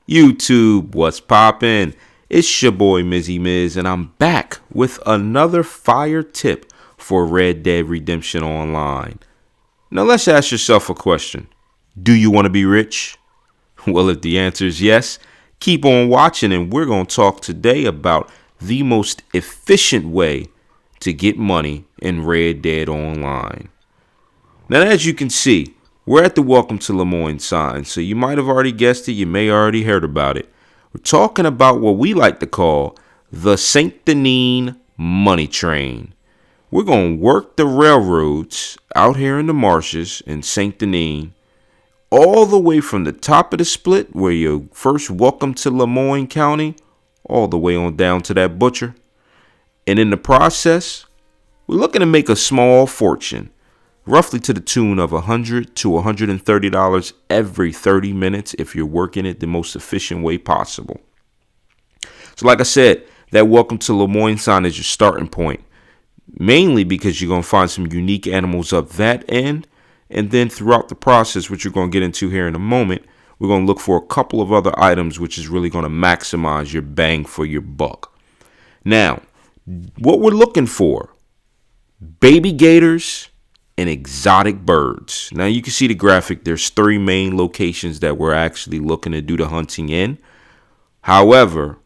YouTube, what's poppin'? It's your boy Mizzy Miz, and I'm back with another fire tip for Red Dead Redemption Online. Now let's ask yourself a question. Do you want to be rich? Well, if the answer is yes, keep on watching, and we're going to talk today about the most efficient way to get money in Red Dead Online. Now, as you can see, we're at the Welcome to Lemoyne sign, so you might have already guessed it, you may already heard about it. We're talking about what we like to call the Saint Denis Money Train. We're going to work the railroads out here in the marshes in Saint Denis, all the way from the top of the split where you first welcome to Lemoyne County, all the way on down to that butcher. And in the process, we're looking to make a small fortune, roughly to the tune of $100 to $130 every 30 minutes if you're working it the most efficient way possible. So like I said, that Welcome to Lemoyne sign is your starting point, mainly because you're going to find some unique animals up that end. And then throughout the process, which we're going to get into here in a moment, we're going to look for a couple of other items, which is really going to maximize your bang for your buck. Now, what we're looking for, baby gators and exotic birds. Now you can see the graphic. There's three main locations that we're actually looking to do the hunting in. However,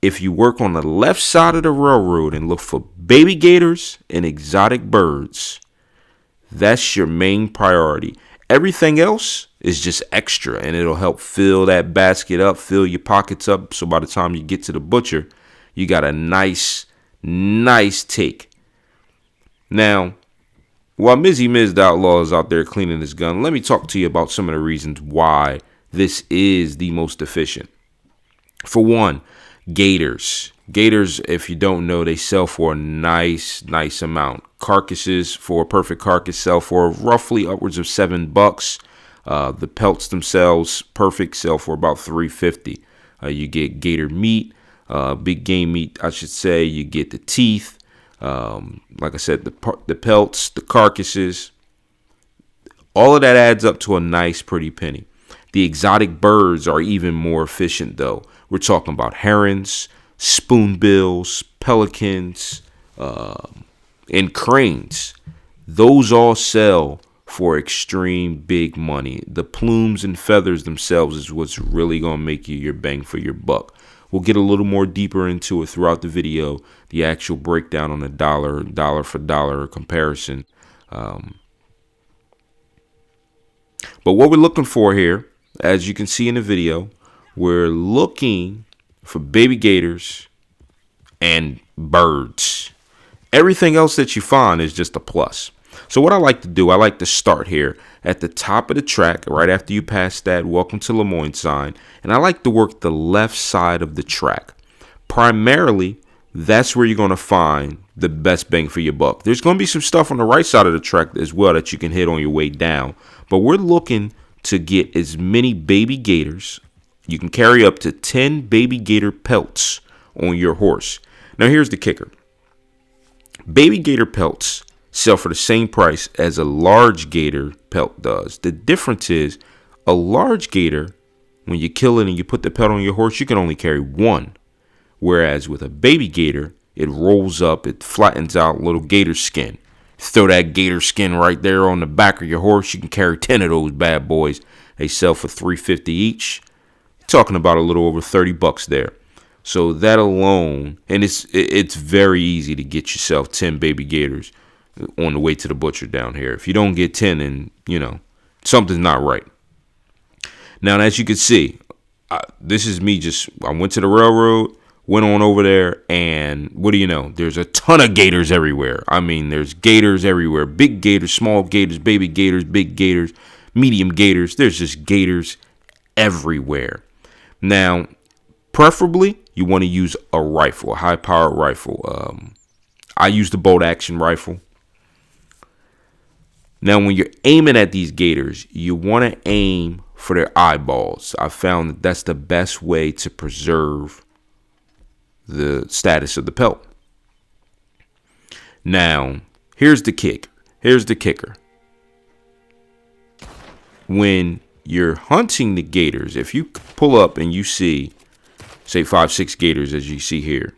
if you work on the left side of the railroad and look for baby gators and exotic birds, that's your main priority. Everything else is just extra, and it'll help fill that basket up, fill your pockets up. So by the time you get to the butcher, you got a nice take. Now, while Mizzy Miz the Outlaw is out there cleaning his gun, let me talk to you about some of the reasons why this is the most efficient. For one, gators. Gators, if you don't know, they sell for a nice amount. Carcasses for a perfect carcass sell for roughly upwards of $7. The pelts themselves, perfect, sell for about $3.50. You get gator meat, big game meat, I should say. You get the teeth. Like I said, the pelts, the carcasses, all of that adds up to a nice pretty penny. The exotic birds are even more efficient though. We're talking about herons, spoonbills, pelicans, and cranes. Those all sell for extreme big money. The plumes and feathers themselves is what's really going to make you your bang for your buck. We'll get a little more deeper into it throughout the video, the actual breakdown on a dollar for dollar comparison. But what we're looking for here, as you can see in the video, we're looking for baby gators and birds. Everything else that you find is just a plus. So what I like to do, I like to start here at the top of the track, right after you pass that Welcome to Lemoyne sign, and I like to work the left side of the track. Primarily, that's where you're going to find the best bang for your buck. There's going to be some stuff on the right side of the track as well that you can hit on your way down, but we're looking to get as many baby gators. You can carry up to 10 baby gator pelts on your horse. Now here's the kicker. Baby gator pelts sell for the same price as a large gator pelt does. The difference is a large gator, when you kill it and you put the pelt on your horse, you can only carry one. Whereas with a baby gator, it rolls up, it flattens out little gator skin. Throw that gator skin right there on the back of your horse. You can carry 10 of those bad boys. They sell for $3.50 each. Talking about a little over $30 there. So that alone, and it's very easy to get yourself 10 baby gators on the way to the butcher down here. If you don't get 10, then something's not right. Now, as you can see, this is me I went to the railroad, went on over there, and what do you know? There's a ton of gators everywhere. I mean, there's gators everywhere. Big gators, small gators, baby gators, big gators, medium gators. There's just gators everywhere. Now, preferably, you want to use a rifle, a high-powered rifle. I use the bolt action rifle. Now, when you're aiming at these gators, you want to aim for their eyeballs. I found that that's the best way to preserve the status of the pelt. Now, here's the kicker. When you're hunting the gators, if you pull up and you see, say, 5-6 gators as you see here,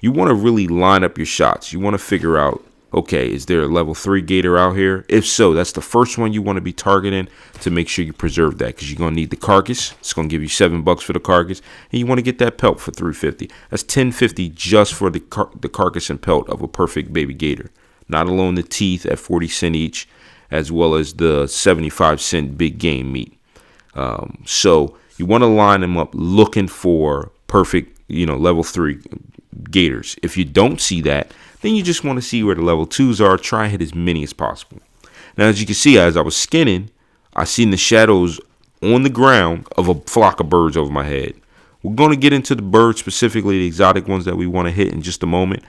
you want to really line up your shots. You want to figure out, okay, is there a level 3 gator out here? If so, that's the first one you want to be targeting to make sure you preserve that, because you're going to need the carcass. It's going to give you $7 for the carcass, and you want to get that pelt for $3.50. That's $10.50 just for the carcass and pelt of a perfect baby gator. Not alone the teeth at 40 cents each, as well as the 75-cent big game meat. So you want to line them up looking for perfect, level 3 gators. If you don't see that, then you just want to see where the level 2s are. Try and hit as many as possible. Now, as you can see, as I was skinning, I seen the shadows on the ground of a flock of birds over my head. We're going to get into the birds, specifically the exotic ones that we want to hit in just a moment.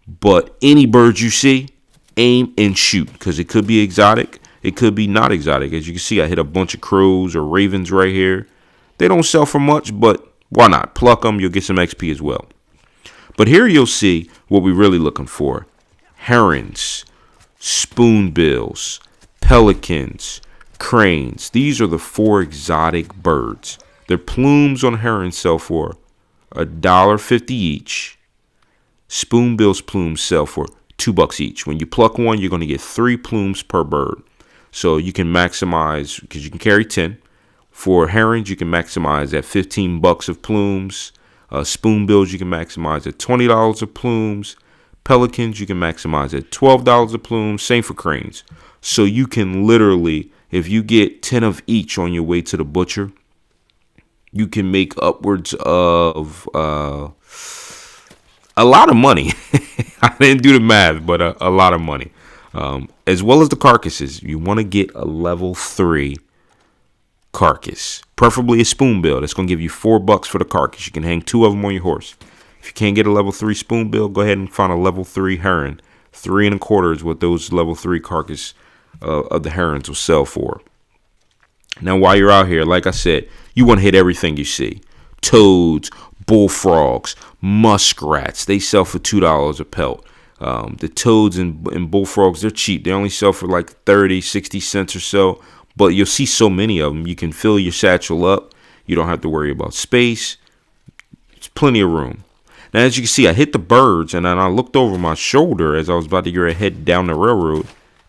But any birds you see, aim and shoot, because it could be exotic. It could be not exotic. As you can see, I hit a bunch of crows or ravens right here. They don't sell for much, but why not? Pluck them. You'll get some XP as well. But here you'll see what we're really looking for. Herons, spoonbills, pelicans, cranes. These are the 4 exotic birds. Their plumes on herons sell for $1.50 each. Spoonbills plumes sell for $2 each. When you pluck one, you're going to get 3 plumes per bird. So you can maximize, because you can carry 10. For herons, you can maximize at $15 of plumes. Spoonbills, you can maximize at $20 of plumes. Pelicans, you can maximize at $12 of plumes. Same for cranes. So you can literally, if you get 10 of each on your way to the butcher, you can make upwards of a lot of money. I didn't do the math, but a lot of money. As well as the carcasses, you want to get a level 3 carcass, preferably a spoonbill. That's going to give you $4 for the carcass. You can hang 2 of them on your horse. If you can't get a level 3 spoonbill, go ahead and find a level 3 heron. 3 1/4 is what those level 3 carcass of the herons will sell for. Now, while you're out here, like I said, you want to hit everything you see. Toads, bullfrogs, muskrats. They sell for $2 a pelt. The toads and bullfrogs, they're cheap. They only sell for like 30, 60 cents or so. But you'll see so many of them. You can fill your satchel up. You don't have to worry about space. There's plenty of room. Now, as you can see, I hit the birds, and then I looked over my shoulder as I was about to get head down the railroad.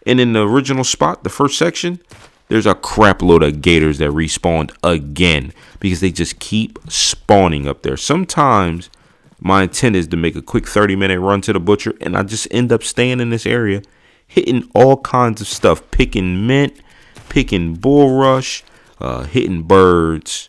And in the original spot, the first section, there's a crap load of gators that respawned again because they just keep spawning up there. Sometimes my intent is to make a quick 30-minute run to the butcher, and I just end up staying in this area, hitting all kinds of stuff, picking mint, picking bulrush, hitting birds,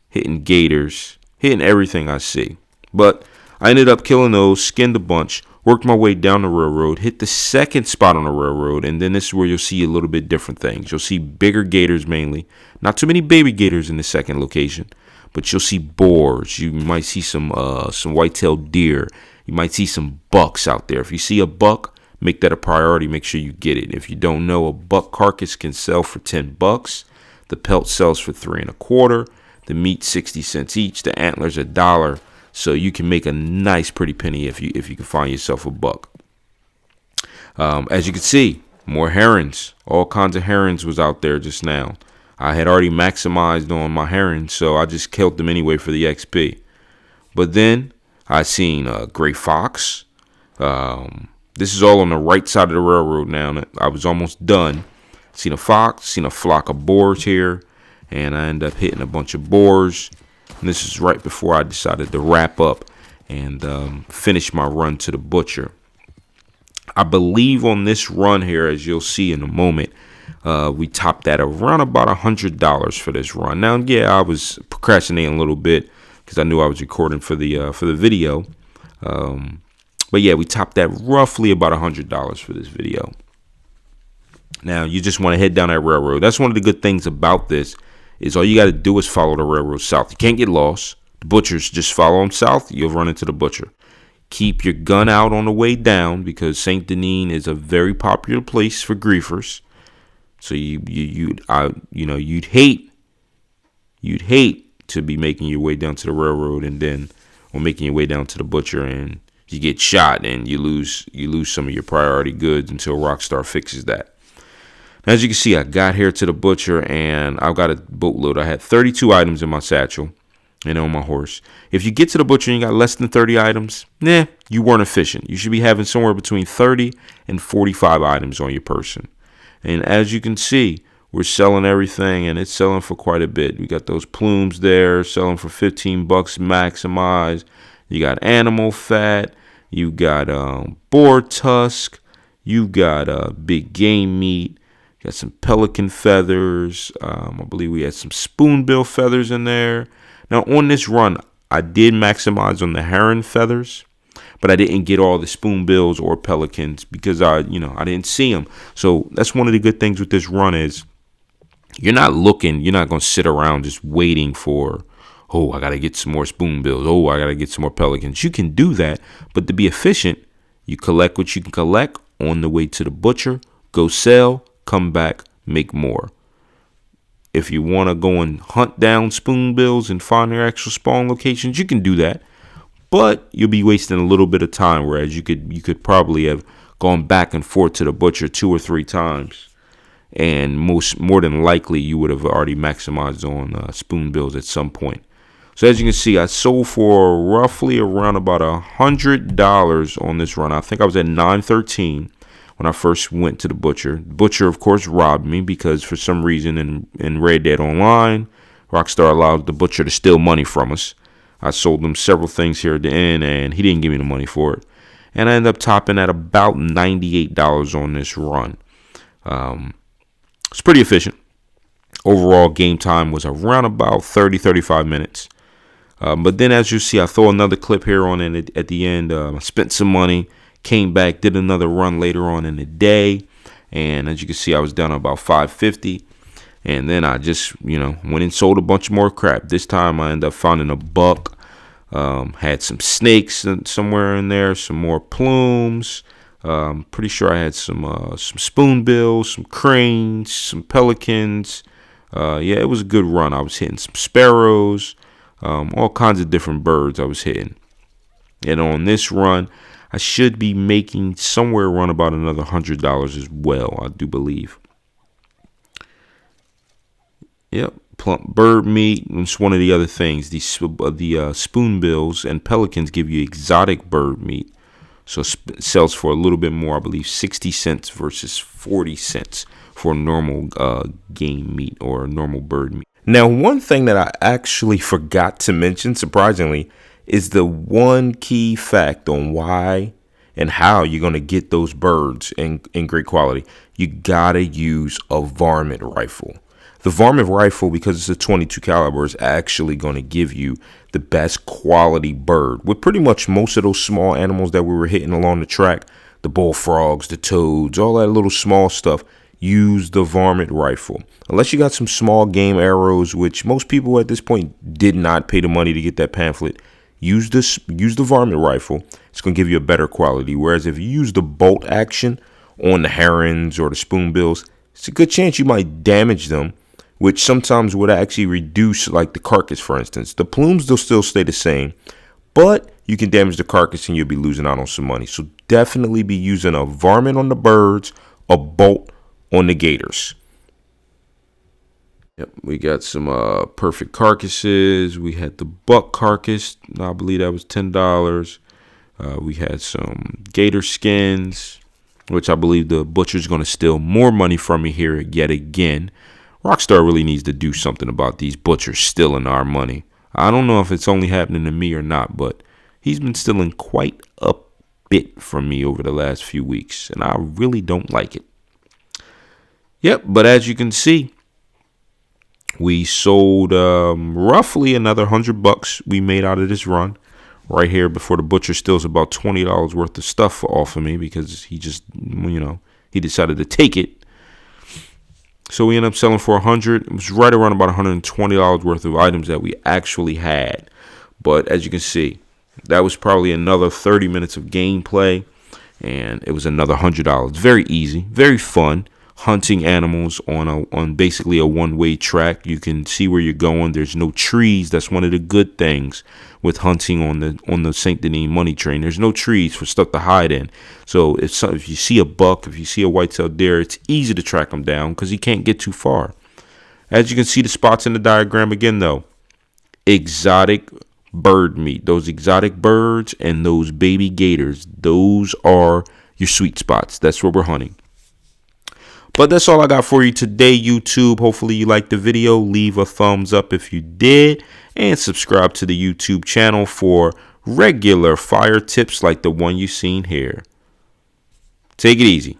hitting gators, hitting everything I see. But I ended up killing those, skinned a bunch, worked my way down the railroad, hit the second spot on the railroad, and then this is where you'll see a little bit different things. You'll see bigger gators mainly. Not too many baby gators in the second location, but you'll see boars. You might see some white-tailed deer. You might see some bucks out there. If you see a buck, make that a priority. Make sure you get it. If you don't know, a buck carcass can sell for $10. The pelt sells for $3 1/4. The meat 60 cents each. The antlers $1. So you can make a nice pretty penny if you can find yourself a buck. As you can see, more herons. All kinds of herons was out there just now. I had already maximized on my herons, so I just killed them anyway for the XP. But then I seen a gray fox. This is all on the right side of the railroad now. I was almost done. Seen a fox, seen a flock of boars here, and I ended up hitting a bunch of boars. And this is right before I decided to wrap up and finish my run to the butcher. I believe on this run here, as you'll see in a moment, we topped at around about $100 for this run. Now, yeah, I was procrastinating a little bit because I knew I was recording for the video. But yeah, we topped that roughly about $100 for this video. Now, you just want to head down that railroad. That's one of the good things about this is all you got to do is follow the railroad south. You can't get lost. The butchers, just follow them south. You'll run into the butcher. Keep your gun out on the way down because Saint Denis is a very popular place for griefers. So you'd hate to be making your way down to the railroad or making your way down to the butcher and you get shot and you lose some of your priority goods until Rockstar fixes that. As you can see, I got here to the butcher and I've got a boatload. I had 32 items in my satchel and on my horse. If you get to the butcher and you got less than 30 items, you weren't efficient. You should be having somewhere between 30 and 45 items on your person. And as you can see, we're selling everything and it's selling for quite a bit. We got those plumes there selling for $15 maximized. You got animal fat. You got boar tusk. You got big game meat. You got some pelican feathers. I believe we had some spoonbill feathers in there. Now on this run, I did maximize on the heron feathers, but I didn't get all the spoonbills or pelicans because I didn't see them. So that's one of the good things with this run is you're not going to sit around just waiting for, oh, I got to get some more spoonbills. Oh, I got to get some more pelicans. You can do that, but to be efficient, you collect what you can collect on the way to the butcher, go sell, come back, make more. If you want to go and hunt down spoonbills and find their actual spawn locations, you can do that. But you'll be wasting a little bit of time, whereas you could probably have gone back and forth to the butcher 2 or 3 times. And more than likely, you would have already maximized on spoonbills at some point. So as you can see, I sold for roughly around about $100 on this run. I think I was at 913 when I first went to the butcher. The butcher, of course, robbed me because for some reason in Red Dead Online, Rockstar allowed the butcher to steal money from us. I sold him several things here at the end, and he didn't give me the money for it. And I ended up topping at about $98 on this run. It's pretty efficient. Overall game time was around about 30-35 minutes. But then as you see, I throw another clip here on it at the end. I spent some money, came back, did another run later on in the day. And as you can see, I was down about $5.50. And then I just, went and sold a bunch more crap. This time I ended up finding a buck. Had some snakes somewhere in there, some more plumes. Pretty sure I had some spoonbills, some cranes, some pelicans. It was a good run. I was hitting some sparrows, all kinds of different birds I was hitting. And on this run, I should be making somewhere around about another $100 as well, I do believe. Yep, plump bird meat. It's one of the other things. The spoonbills and pelicans give you exotic bird meat. So it sells for a little bit more, I believe 60 cents versus 40 cents for normal game meat or normal bird meat. Now, one thing that I actually forgot to mention, surprisingly, is the one key fact on why and how you're going to get those birds in great quality. You got to use a varmint rifle. The varmint rifle, because it's a 22 caliber, is actually going to give you the best quality bird. With pretty much most of those small animals that we were hitting along the track, the bullfrogs, the toads, all that little small stuff, use the varmint rifle. Unless you got some small game arrows, which most people at this point did not pay the money to get that pamphlet, use the varmint rifle. It's going to give you a better quality. Whereas if you use the bolt action on the herons or the spoonbills, it's a good chance you might damage them, which sometimes would actually reduce, like the carcass, for instance. The plumes, they'll still stay the same, but you can damage the carcass and you'll be losing out on some money. So definitely be using a varmint on the birds, a bolt on the gators. Yep, we got some perfect carcasses. We had the buck carcass. I believe that was $10. We had some gator skins, which I believe the butcher's going to steal more money from me here yet again. Rockstar really needs to do something about these butchers stealing our money. I don't know if it's only happening to me or not, but he's been stealing quite a bit from me over the last few weeks, and I really don't like it. Yep, but as you can see, we sold roughly another $100 we made out of this run. Right here before the butcher steals about $20 worth of stuff off of me because he just, he decided to take it. So we ended up selling for $100. It was right around about $120 worth of items that we actually had. But as you can see, that was probably another 30 minutes of gameplay, and it was another $100. Very easy, very fun. hunting animals on basically a one-way track. You can see where you're going. There's no trees. That's one of the good things with hunting on the Saint Denis Money Train. There's no trees for stuff to hide in. So if you see a buck, if you see a white-tailed deer, it's easy to track them down because he can't get too far. As you can see the spots in the diagram again, though, exotic bird meat. Those exotic birds and those baby gators, those are your sweet spots. That's where we're hunting. But that's all I got for you today, YouTube. Hopefully you liked the video. Leave a thumbs up if you did. And subscribe to the YouTube channel for regular fire tips like the one you've seen here. Take it easy.